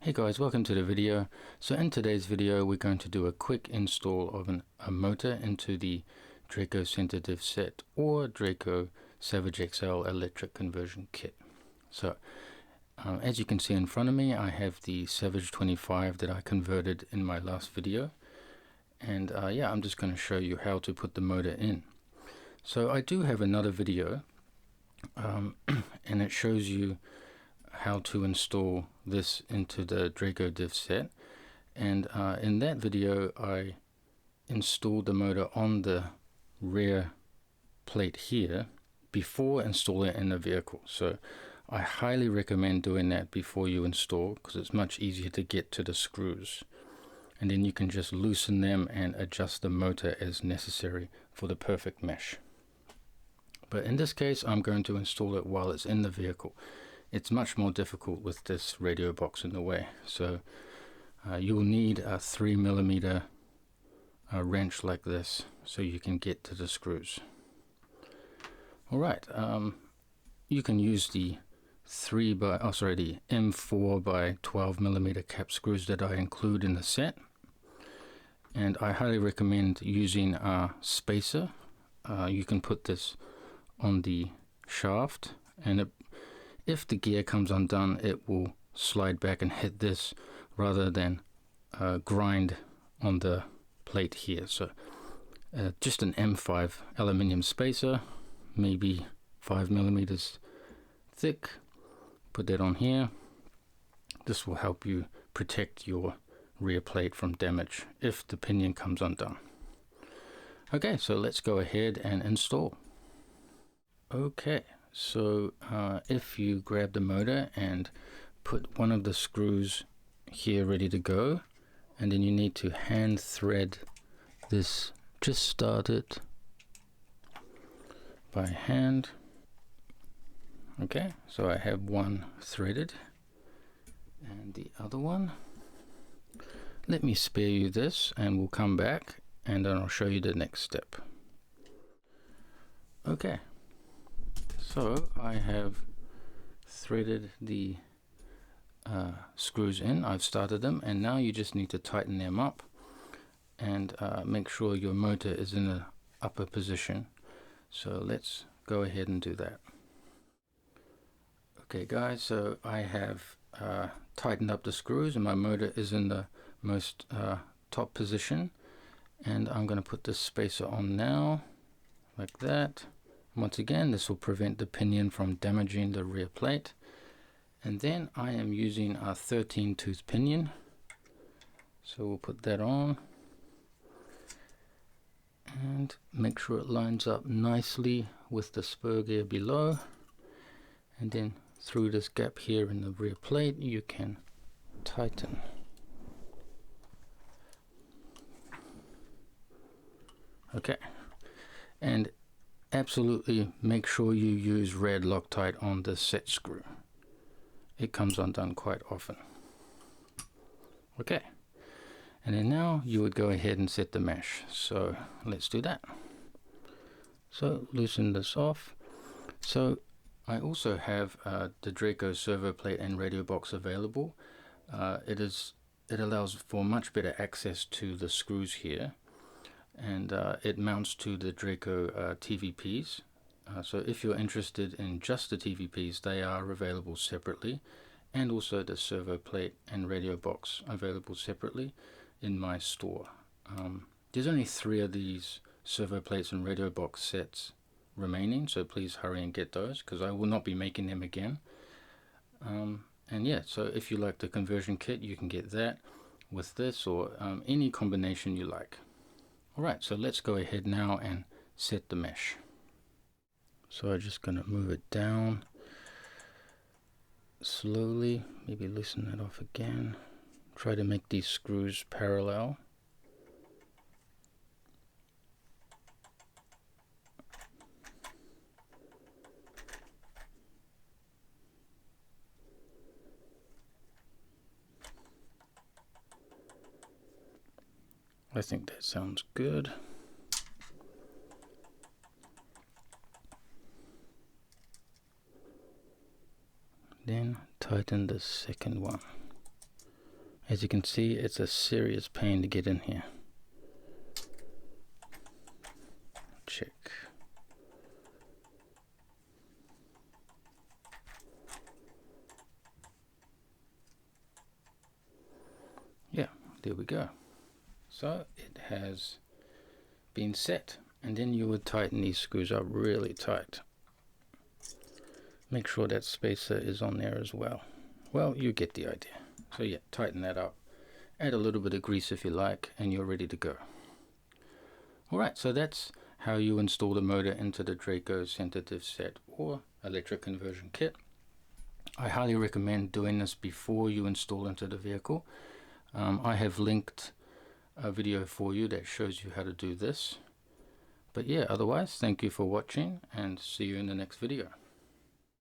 Hey guys, welcome to the video. So in today's video we're going to do a quick install of a motor into the Draco Centre Diff Set or Draco Savage XL electric conversion kit. So as you can see in front of me, I have the Savage 25 that I converted in my last video, and yeah, I'm just going to show you how to put the motor in. So I do have another video and it shows you how to install this into the Draco Diff Set, and in that video I installed the motor on the rear plate here before installing it in the vehicle. So I highly recommend doing that before you install, because it's much easier to get to the screws, and then you can just loosen them and adjust the motor as necessary for the perfect mesh. But in this case I'm going to install it while it's in the vehicle. It's much more difficult with this radio box in the way, so you'll need a 3mm wrench like this so you can get to the screws. Alright, you can use the the M4 by 12mm cap screws that I include in the set, and I highly recommend using a spacer. You can put this on the shaft, and if the gear comes undone, it will slide back and hit this rather than grind on the plate here. So just an M5 aluminium spacer, maybe 5mm thick. Put that on here. This will help you protect your rear plate from damage if the pinion comes undone. Okay, so let's go ahead and install. Okay. So if you grab the motor and put one of the screws here ready to go, and then you need to hand thread this, just start it by hand. Okay, so I have one threaded and the other one. Let me spare you this and we'll come back and then I'll show you the next step. Okay. So I have threaded the screws in, I've started them, and now you just need to tighten them up and make sure your motor is in the upper position. So let's go ahead and do that. Okay guys, so I have tightened up the screws and my motor is in the most top position, and I'm going to put this spacer on now, like that. Once again, this will prevent the pinion from damaging the rear plate. And then I am using a 13 tooth pinion, so we'll put that on and make sure it lines up nicely with the spur gear below, and then through this gap here in the rear plate you can tighten. Okay, and absolutely make sure you use red Loctite on the set screw. It comes undone quite often. Okay, and then now you would go ahead and set the mesh. So let's do that. So loosen this off. So I also have the Draco servo plate and radio box available. It allows for much better access to the screws here, and it mounts to the Draco TVPs. So if you're interested in just the TVPs, they are available separately, and also the servo plate and radio box available separately in my store. There's only 3 of these servo plates and radio box sets remaining, so please hurry and get those, because I will not be making them again. And yeah, so if you like the conversion kit, you can get that with this, or any combination you like. Alright, so let's go ahead now and set the mesh. So I'm just going to move it down slowly, maybe loosen that off again. Try to make these screws parallel. I think that sounds good. Then tighten the second one. As you can see, it's a serious pain to get in here. Check. Yeah, there we go. So it has been set, and then you would tighten these screws up really tight. Make sure that spacer is on there as well. Well, you get the idea. So yeah, tighten that up. Add a little bit of grease if you like, and you're ready to go. Alright, so that's how you install the motor into the Draco Centre Diff Set or electric conversion kit. I highly recommend doing this before you install into the vehicle. I have linked a video for you that shows you how to do this. But yeah, otherwise, thank you for watching and see you in the next video.